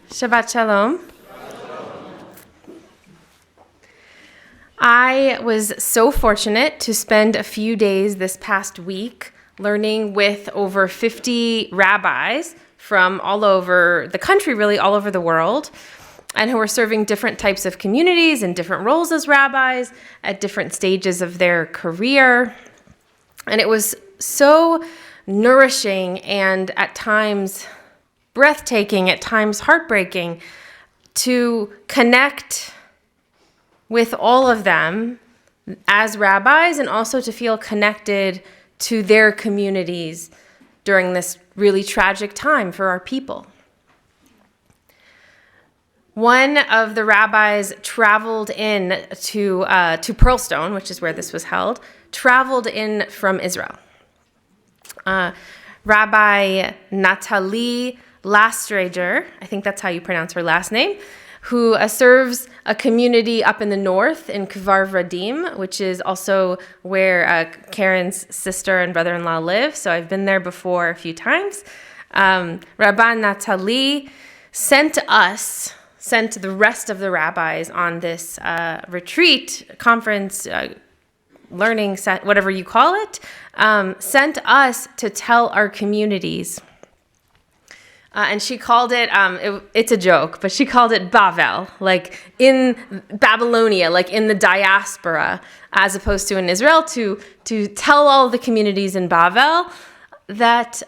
Shabbat Shalom. I was so fortunate to spend a few days this past week learning with over 50 rabbis from all over the country, really all over the world, and who are serving different types of communities and different roles as rabbis at different stages of their career. And it was so nourishing and at times breathtaking, at times heartbreaking, to connect with all of them as rabbis and also to feel connected to their communities during this really tragic time for our people. One of the rabbis traveled in to Pearlstone, which is where this was held, traveled in from Israel. Rabbi Natalie Lastrager, I think that's how you pronounce her last name, who serves a community up in the north in Kvar Vradim, which is also where Karen's sister and brother-in-law live. So I've been there before a few times. Rabbi Natalie sent the rest of the rabbis on this retreat, conference, learning set, whatever you call it, sent us to tell our communities. And she called it, it's a joke, but she called it Bavel, like in Babylonia, like in the diaspora, as opposed to in Israel, to tell all the communities in Bavel that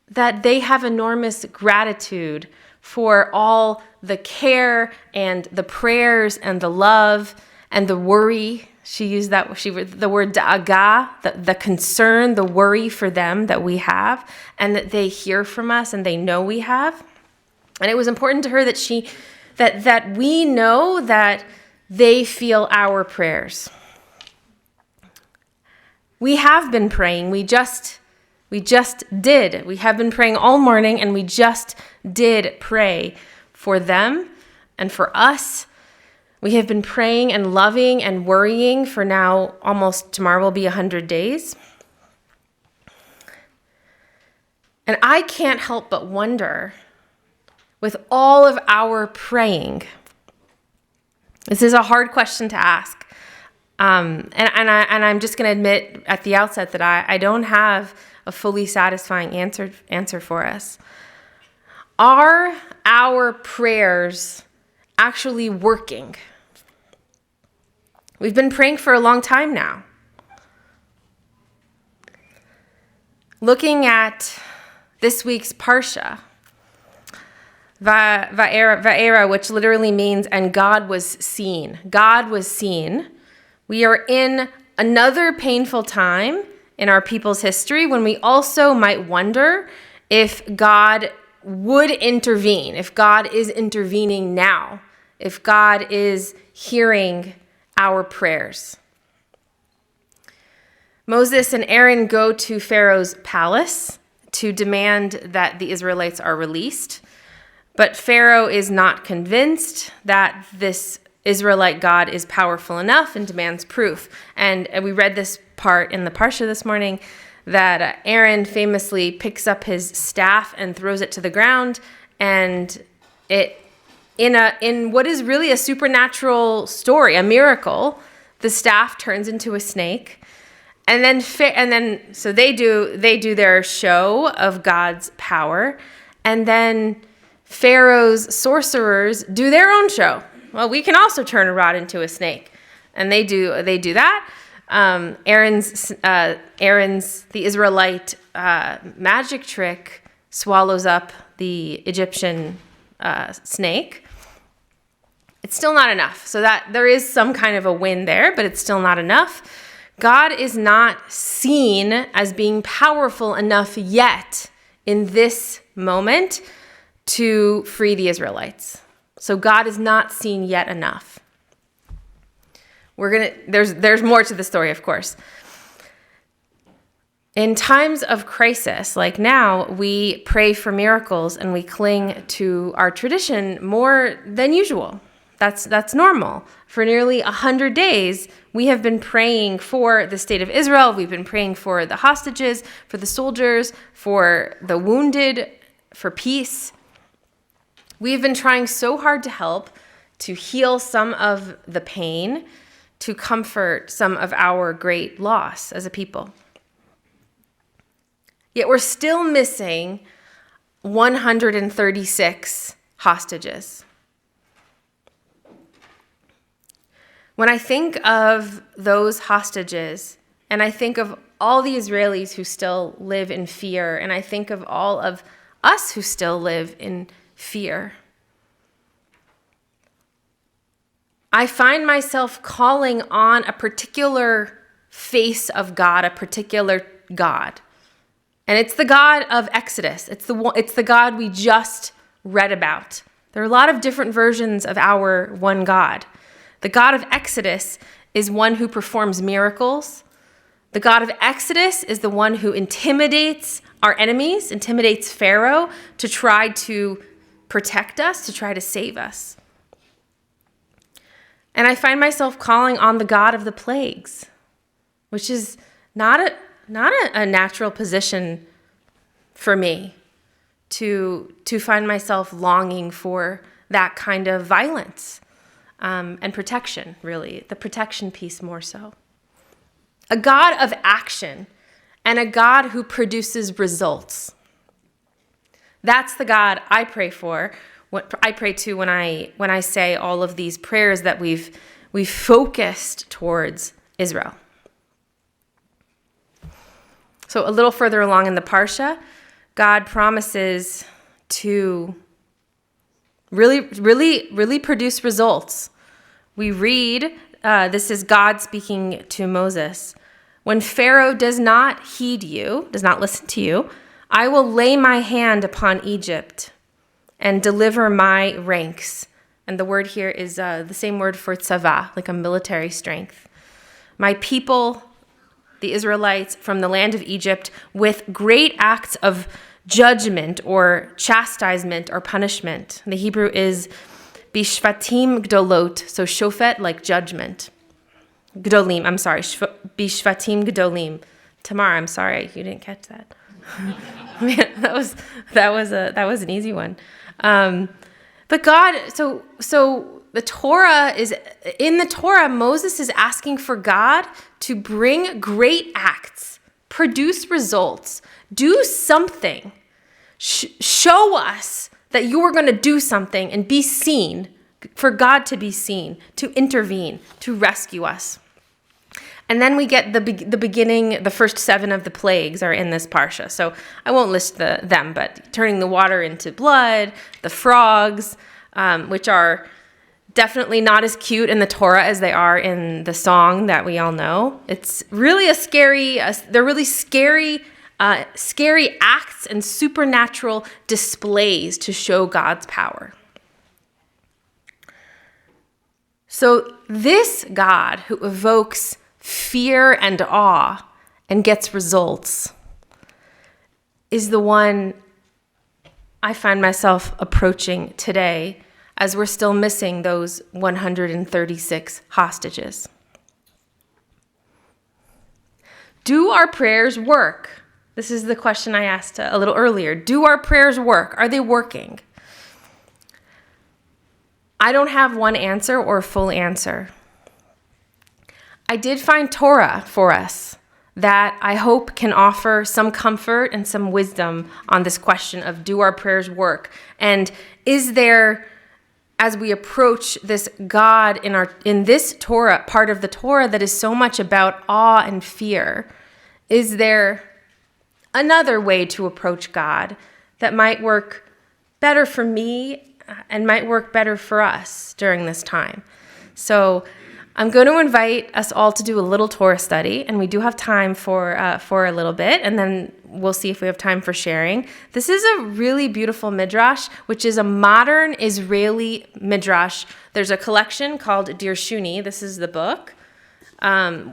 they have enormous gratitude for all the care and the prayers and the love and the worry. She used the word da'aga, the concern, the worry for them that we have, and that they hear from us and they know we have. And it was important to her that we know that they feel our prayers. We have been praying. We just did. We have been praying all morning, and we just did pray for them and for us. We have been praying and loving and worrying for now, almost tomorrow will be 100 days. And I can't help but wonder, with all of our praying, this is a hard question to ask. And I'm just going to admit at the outset that I don't have a fully satisfying answer for us. Are our prayers actually working? We've been praying for a long time now. Looking at this week's Parsha, Va'era, which literally means, and God was seen. God was seen. We are in another painful time in our people's history when we also might wonder if God would intervene, if God is intervening now, if God is hearing our prayers. Moses and Aaron go to Pharaoh's palace to demand that the Israelites are released, but Pharaoh is not convinced that this Israelite God is powerful enough and demands proof. And we read this part in the Parsha this morning that Aaron famously picks up his staff and throws it to the ground, and it in what is really a supernatural story, a miracle, the staff turns into a snake, and then so they do their show of God's power, and then Pharaoh's sorcerers do their own show. Well, we can also turn a rod into a snake, and they do that. Aaron's the Israelite magic trick swallows up the Egyptian snake. It's still not enough. So that there is some kind of a win there, but it's still not enough. God is not seen as being powerful enough yet in this moment to free the Israelites. So God is not seen yet enough. There's more to the story, of course. In times of crisis, like now, we pray for miracles and we cling to our tradition more than usual. That's normal. For nearly 100 days, we have been praying for the state of Israel. We've been praying for the hostages, for the soldiers, for the wounded, for peace. We've been trying so hard to help, to heal some of the pain, to comfort some of our great loss as a people. Yet we're still missing 136 hostages. When I think of those hostages, and I think of all the Israelis who still live in fear, and I think of all of us who still live in fear, I find myself calling on a particular face of God, a particular God. And it's the God of Exodus. It's the God we just read about. There are a lot of different versions of our one God. The God of Exodus is one who performs miracles. The God of Exodus is the one who intimidates our enemies, intimidates Pharaoh to try to protect us, to try to save us. And I find myself calling on the God of the plagues, which is not a natural position for me to find myself longing for that kind of violence and protection, really, the protection piece more so. A God of action and a God who produces results. That's the God I pray for. What I pray to when I say all of these prayers that we've focused towards Israel. So a little further along in the Parsha, God promises to really produce results. We read, this is God speaking to Moses. When Pharaoh does not heed you, does not listen to you, I will lay my hand upon Egypt and deliver my ranks. And the word here is the same word for tzava, like a military strength. My people, the Israelites, from the land of Egypt, with great acts of judgment or chastisement or punishment. The Hebrew is bishvatim gdolot, so shofet, like judgment. Gdolim, I'm sorry, bishvatim gdolim. Tamar, I'm sorry, you didn't catch that. Man, that was an easy one. But God, so the Torah is, in the Torah, Moses is asking for God to bring great acts, produce results, do something, show us that you are going to do something and be seen, for God to be seen, to intervene, to rescue us. And then we get the beginning, the first 7 of the plagues are in this parsha. So I won't list them, but turning the water into blood, the frogs, which are definitely not as cute in the Torah as they are in the song that we all know. It's really they're really scary acts and supernatural displays to show God's power. So this God who evokes fear and awe and gets results is the one I find myself approaching today as we're still missing those 136 hostages. Do our prayers work? This is the question I asked a little earlier. Do our prayers work? Are they working? I don't have one answer or a full answer. I did find Torah for us that I hope can offer some comfort and some wisdom on this question of, do our prayers work? And is there, as we approach this God in this Torah, part of the Torah that is so much about awe and fear, is there another way to approach God that might work better for me and might work better for us during this time? So I'm going to invite us all to do a little Torah study, and we do have time for a little bit, and then we'll see if we have time for sharing. This is a really beautiful midrash, which is a modern Israeli midrash. There's a collection called Dirshuni. This is the book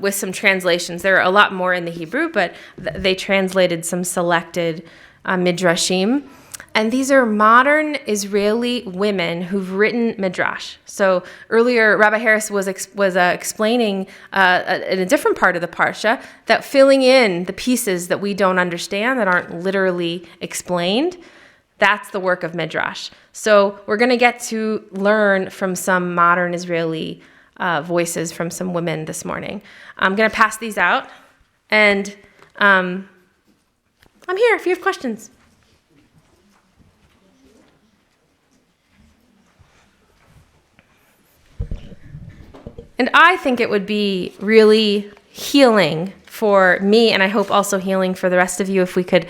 with some translations. There are a lot more in the Hebrew, but they translated some selected midrashim. And these are modern Israeli women who've written midrash. So earlier, Rabbi Harris was explaining in a different part of the parsha that filling in the pieces that we don't understand, that aren't literally explained, That's the work of Midrash. So we're going to get to learn from some modern Israeli voices from some women this morning. I'm going to pass these out, and I'm here if you have questions. And I think it would be really healing for me, and I hope also healing for the rest of you, if we could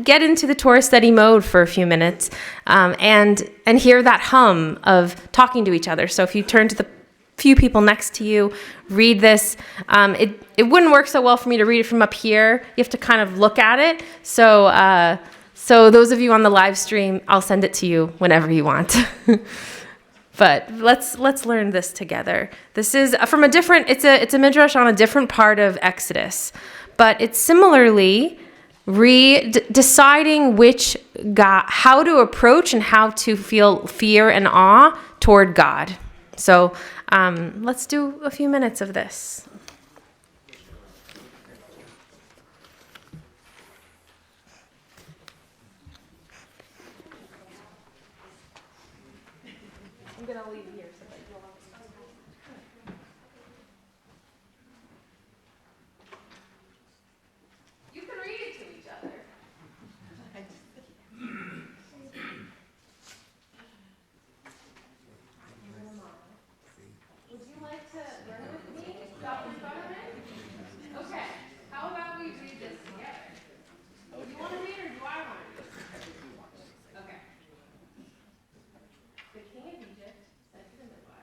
get into the Torah study mode for a few minutes and hear that hum of talking to each other. So if you turn to the few people next to you, read this. It wouldn't work so well for me to read it from up here. You have to kind of look at it. So those of you on the live stream, I'll send it to you whenever you want. But let's learn this together. This is from a different. It's a midrash on a different part of Exodus, but it's similarly deciding which God, how to approach and how to feel fear and awe toward God. So let's do a few minutes of this. I'm going to leave here so that you'll have You can read it to each other. Would you like to learn with me about the government? Okay. How about we read this together? Do you want to read or do I want to read? Okay. The king of Egypt said to the midwife,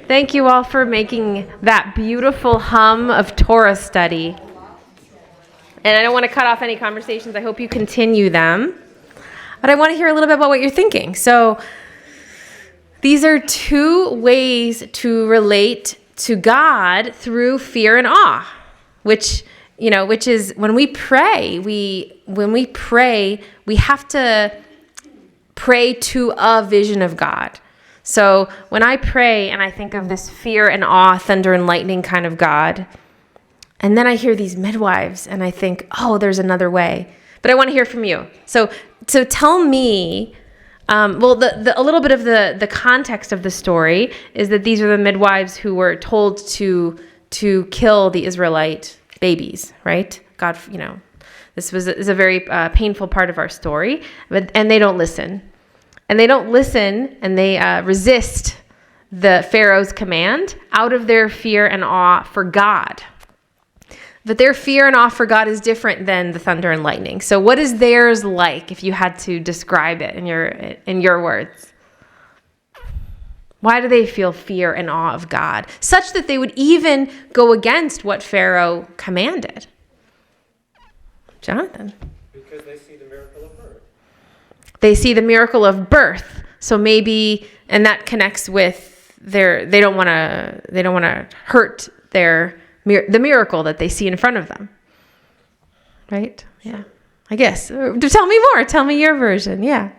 Thank you all for making that beautiful hum of Torah study. And I don't want to cut off any conversations. I hope you continue them. But I want to hear a little bit about what you're thinking. So these are two ways to relate to God through fear and awe, which is when we pray, we have to pray to a vision of God. So when I pray and I think of this fear and awe, thunder and lightning kind of God, and then I hear these midwives and I think, oh, there's another way. But I want to hear from you. So tell me, a little bit of the context of the story is that these are the midwives who were told to kill the Israelite babies, right? God, this is a very painful part of our story, and they don't listen. And they don't listen, and they resist the Pharaoh's command out of their fear and awe for God. But their fear and awe for God is different than the thunder and lightning. So what is theirs like, if you had to describe it in your words? Why do they feel fear and awe of God, such that they would even go against what Pharaoh commanded? Jonathan? Because they see the miracle of birth. They see the miracle of birth. So maybe, and that connects with they don't want to hurt the miracle that they see in front of them. Right? Sure. Yeah. I guess. Tell me more. Tell me your version. Yeah.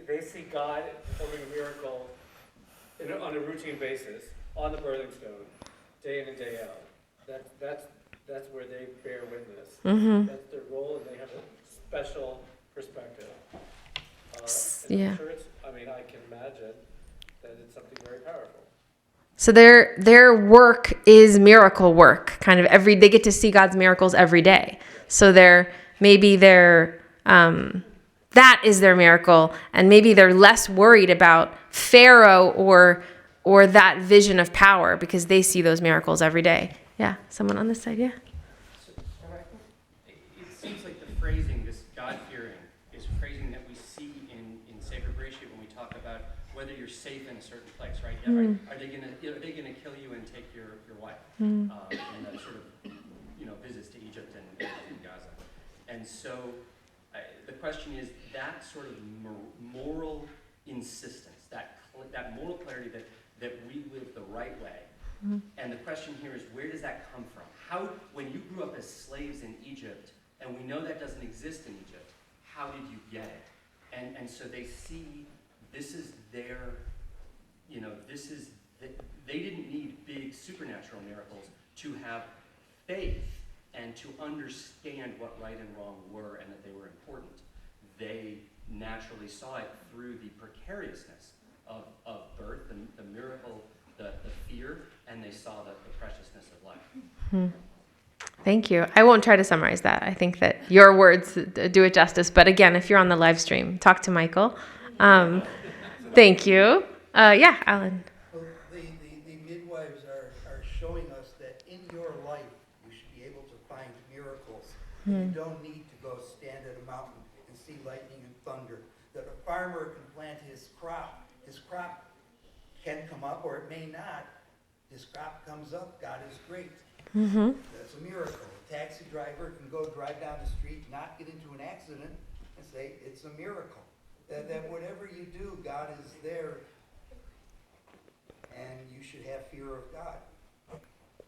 They see God performing a miracle on a routine basis on the birthing stone, day in and day out. That's where they bear witness. Mm-hmm. That's their role, and they have a special perspective. Yeah. I'm sure I can imagine that it's something very powerful. So their work is miracle work. Kind of they get to see God's miracles every day. So that is their miracle, and maybe they're less worried about Pharaoh or that vision of power because they see those miracles every day. Yeah, someone on this side, yeah. So I think it seems like the phrasing, this God-fearing, is phrasing that we see in Sefer Bereshit when we talk about whether you're safe in a certain place, right? Mm. Are they gonna kill you and take your wife? Mm. And that sort of visits to Egypt and Gaza. And so the question is that sort of moral insistence, that moral clarity that we live the right way. Mm-hmm. And the question here is, where does that come from? How, when you grew up as slaves in Egypt, and we know that doesn't exist in Egypt, how did you get it? And so they see this is their, they didn't need big supernatural miracles to have faith and to understand what right and wrong were and that they were important, they naturally saw it through the precariousness of birth, the miracle, the fear, and they saw the preciousness of life. Thank you. I won't try to summarize that. I think that your words do it justice. But again, if you're on the live stream, talk to Michael. Thank you. Yeah, Alan. Well, the midwives are showing us that in your life you should be able to find miracles. You don't need to go stand at a mountain and see lightning and thunder. That a farmer can plant his crop. His crop can come up or it may not. His crop comes up. God is great. That's a miracle. A taxi driver can go drive down the street, not get into an accident, and say it's a miracle. That whatever you do, God is there, and you should have fear of God.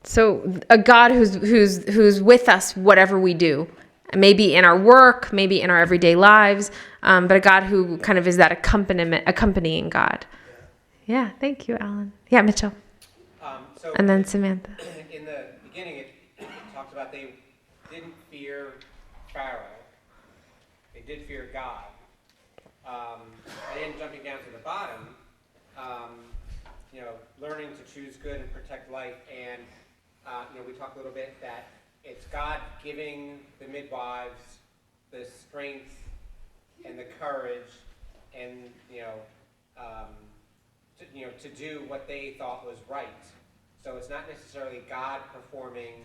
So a God who's with us whatever we do, maybe in our work, maybe in our everyday lives, but a God who kind of is that accompanying God. Yeah, thank you, Alan. Yeah, Mitchell. And then Samantha. In the beginning, it talks about they didn't fear Pharaoh. They did fear God. And then jumping down to the bottom, learning to choose good and protect life. And, we talked a little bit that it's God giving the midwives the strength and the courage and, to do what they thought was right. So it's not necessarily God performing,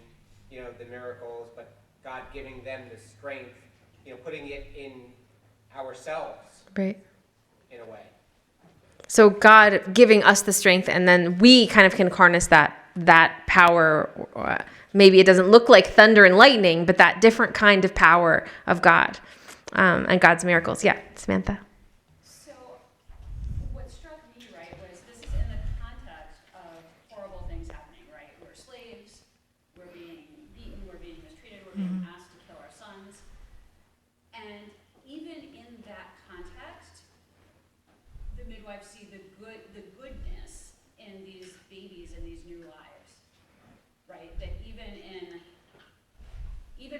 the miracles, but God giving them the strength, putting it in ourselves. Right. In a way. So God giving us the strength, and then we kind of can harness that power. Maybe it doesn't look like thunder and lightning, but that different kind of power of God and God's miracles. Yeah, Samantha. So what struck me, right, was this is in the context of horrible things happening, right? We're slaves, we're being beaten, we're being mistreated, we're being asked to kill our sons. And even in that context, the midwives see the goodness in these babies and these new lives, right? That even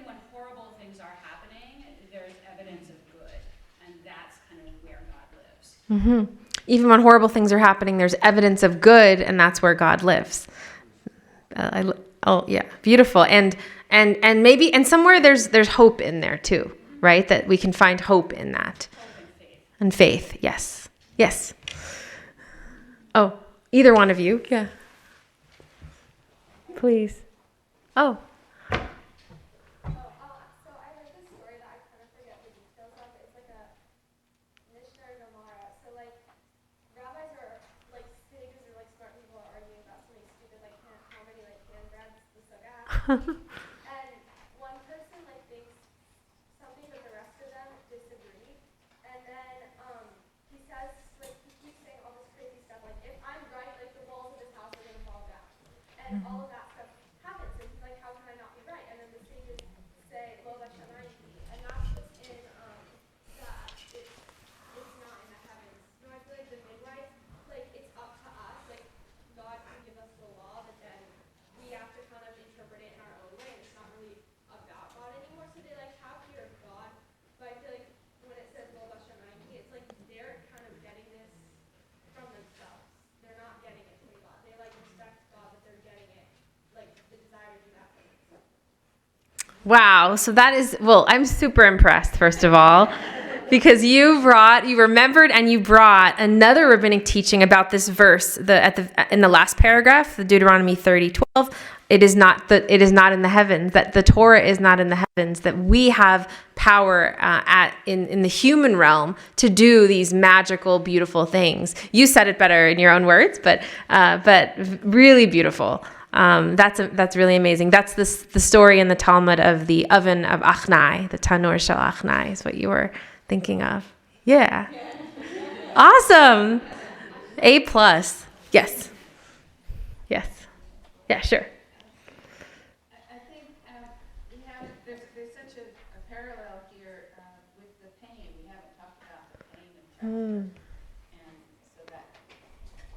when horrible things are happening, there's evidence of good, and that's kind of where God lives. Even when horrible things are happening, there's evidence of good, and that's where God lives. Yeah, beautiful. And maybe and somewhere there's hope in there too, right? That we can find hope in that. Hope and faith. And faith, yes. Oh, either one of you, yeah. Please. Oh. So I read this story that I kind of forget the details of. It's like a Mishnah or Gemara. So rabbis are sages or smart people are arguing about something stupid like how many handbreadths the sukkah. And one person thinks something, but the rest of them disagree. And then he says he keeps saying all this crazy stuff if I'm right, the walls of this house are gonna fall down, and all of that stuff happens. And he's like, how can I not be right? And then the sages say, "Lo v'shamayim," and that's what's in that it's not in the heavens. I feel like the midwife, it's up to us. God can give us the law, but then we have to kind of interpret it in our own way. And it's not really about God anymore. So they have fear of God, but I feel like when it says "Lo v'shamayim," it's they're kind of getting this from themselves. They're not getting it from God. They respect God, but they're getting it the desire to do that for themselves. Wow. So that is, I'm super impressed, first of all, because you remembered and you brought another rabbinic teaching about this verse, in the last paragraph, the Deuteronomy 30:12. It is not in the heavens, that the Torah is not in the heavens, that we have power in the human realm to do these magical, beautiful things. You said it better in your own words, but really beautiful. That's really amazing. That's the story in the Talmud of the oven of Achnai, the Tanur Shel Achnai is what you were thinking of. Yeah. Awesome. A+. Yes. Yeah, sure. I think there's such a parallel here with the pain. We haven't talked about the pain and suffering. And so that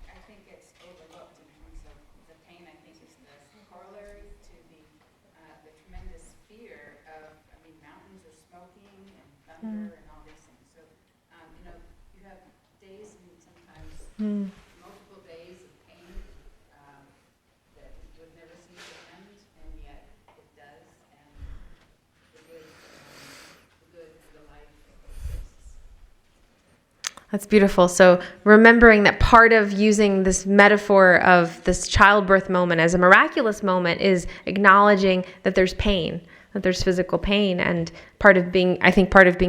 I think it's overlooked in terms of the pain. I think is the corollary to the hunger and all these things. So, you have days and sometimes multiple days of pain that would never seem to end, and yet it does, and the good and the life exists. That's beautiful. So remembering that part of using this metaphor of this childbirth moment as a miraculous moment is acknowledging that there's pain, that there's physical pain, and part of being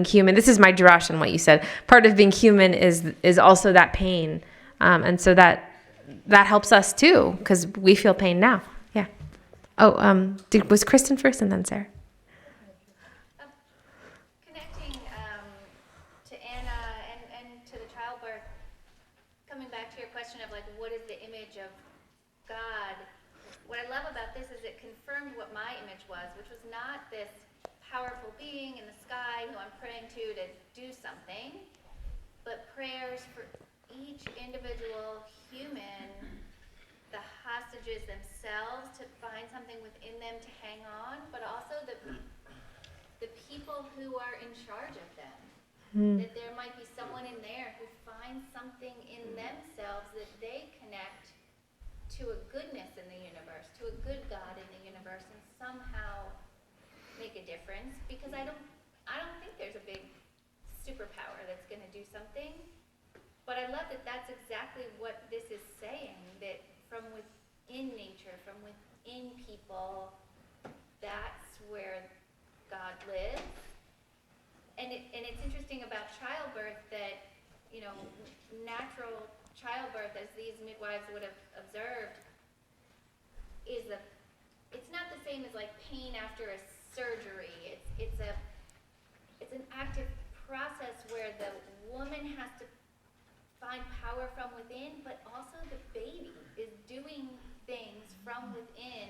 human. This is my drush on what you said. Part of being human is also that pain, and so that helps us too because we feel pain now. Yeah. Oh, was Kristen first and then Sarah? Connecting to Anna and to the childbirth, coming back to your question of like, what is the image of God? What I love about this is it confirmed what my image was, which was not this powerful being in the sky who I'm praying to do something, but prayers for each individual human, the hostages themselves, to find something within them to hang on, but also the people who are in charge of them. That there might be someone in there who finds something in themselves that they connect to a goodness in the universe, to a good God in the universe, and somehow make a difference. Because I don't think there's a big superpower that's going to do something. But I love that that's exactly what this is saying, that from within nature, from within people, that's where God lives. And it's interesting about childbirth that, natural childbirth, as these midwives would have observed, it's not the same as like pain after a surgery. It's an active process where the woman has to find power from within, but also the baby is doing things from within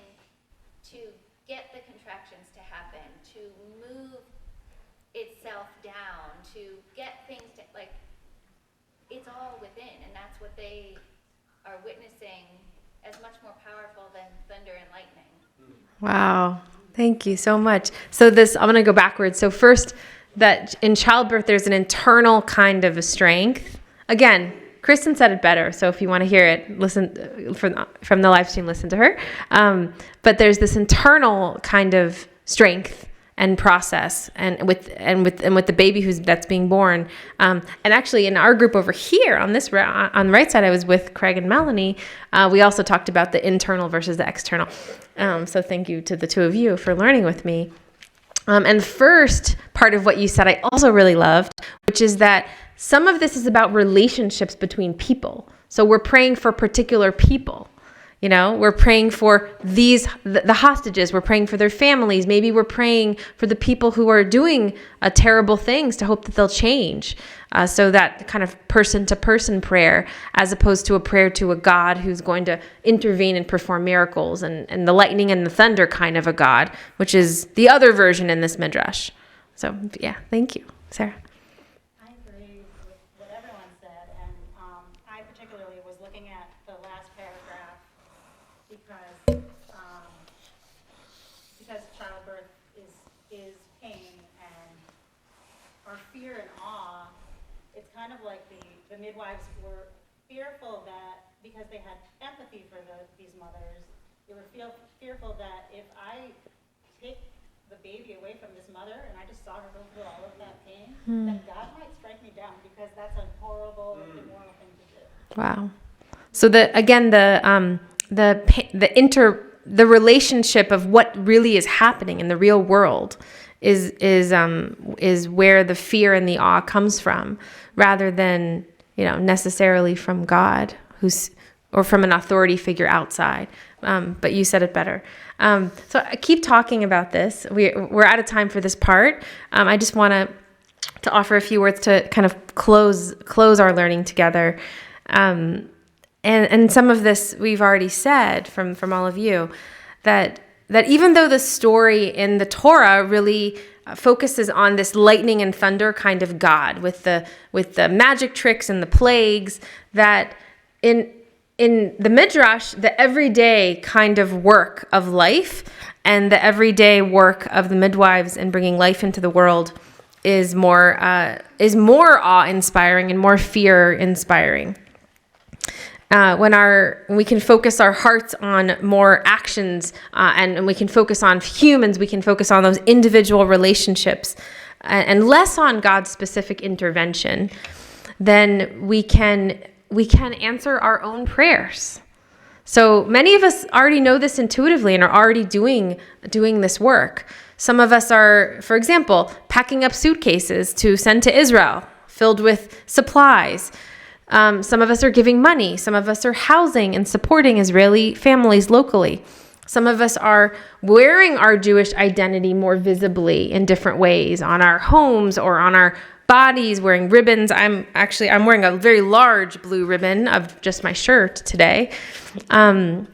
to get the contractions to happen, to move itself down, to get things to, like, it's all within, and that's what they are witnessing as much more powerful than thunder and lightning. Wow. Thank you so much. So I'm going to go backwards. So first, that in childbirth, there's an internal kind of a strength. Again, Kristen said it better. So if you want to hear it, listen from the live stream, listen to her. But there's this internal kind of strength and process, and with the baby that's being born. And actually, in our group over here on this on the right side, I was with Craig and Melanie. We also talked about the internal versus the external. So thank you to the two of you for learning with me. And first part of what you said, I also really loved, which is that some of this is about relationships between people. So we're praying for particular people. We're praying for the hostages. We're praying for their families. Maybe we're praying for the people who are doing terrible things to hope that they'll change. So that kind of person-to-person prayer, as opposed to a prayer to a God who's going to intervene and perform miracles, and the lightning and the thunder kind of a God, which is the other version in this midrash. So, yeah, thank you. Sarah? I agree with what everyone said, and I particularly was looking at the last paragraph because childbirth is pain, and our fear and awe. It's kind of like the midwives were fearful that, because they had empathy for these mothers, they were fearful that if I take the baby away from this mother and I just saw her go through all of that pain, then God might strike me down, because that's a horrible, immoral thing to do. Wow. So the relationship of what really is happening in the real world is where the fear and the awe comes from, rather than necessarily from God or from an authority figure outside. But you said it better. So I keep talking about this. We're out of time for this part. I just want to offer a few words to kind of close our learning together. And some of this we've already said from all of you, that even though the story in the Torah really focuses on this lightning and thunder kind of God with the magic tricks and the plagues, that in the midrash, the everyday kind of work of life and the everyday work of the midwives in bringing life into the world is more awe-inspiring and more fear-inspiring. When we can focus our hearts on more actions, and we can focus on humans, we can focus on those individual relationships, and less on God's specific intervention, then we can answer our own prayers. So many of us already know this intuitively and are already doing this work. Some of us are, for example, packing up suitcases to send to Israel, filled with supplies. Some of us are giving money. Some of us are housing and supporting Israeli families locally. Some of us are wearing our Jewish identity more visibly in different ways on our homes or on our bodies, wearing ribbons. I'm wearing a very large blue ribbon of just my shirt today. And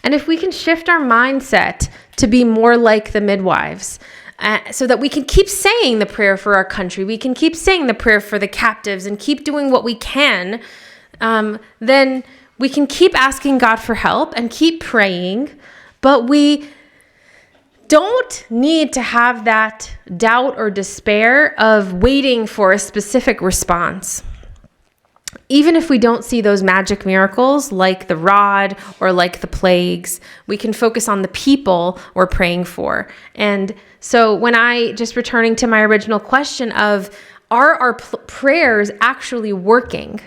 if we can shift our mindset to be more like the midwives, so that we can keep saying the prayer for our country, we can keep saying the prayer for the captives and keep doing what we can, then we can keep asking God for help and keep praying, but we don't need to have that doubt or despair of waiting for a specific response. Even if we don't see those magic miracles like the rod or like the plagues, we can focus on the people we're praying for. And so just returning to my original question of, are our prayers actually working?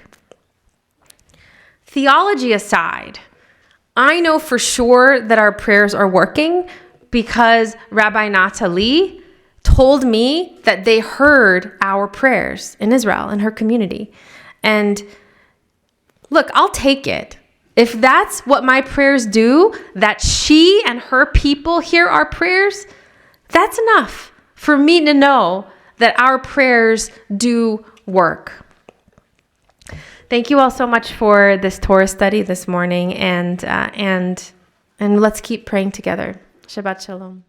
Theology aside, I know for sure that our prayers are working because Rabbi Natalie told me that they heard our prayers in Israel, in her community. And look, I'll take it. If that's what my prayers do, that she and her people hear our prayers, that's enough for me to know that our prayers do work. Thank you all so much for this Torah study this morning, and let's keep praying together. Shabbat Shalom.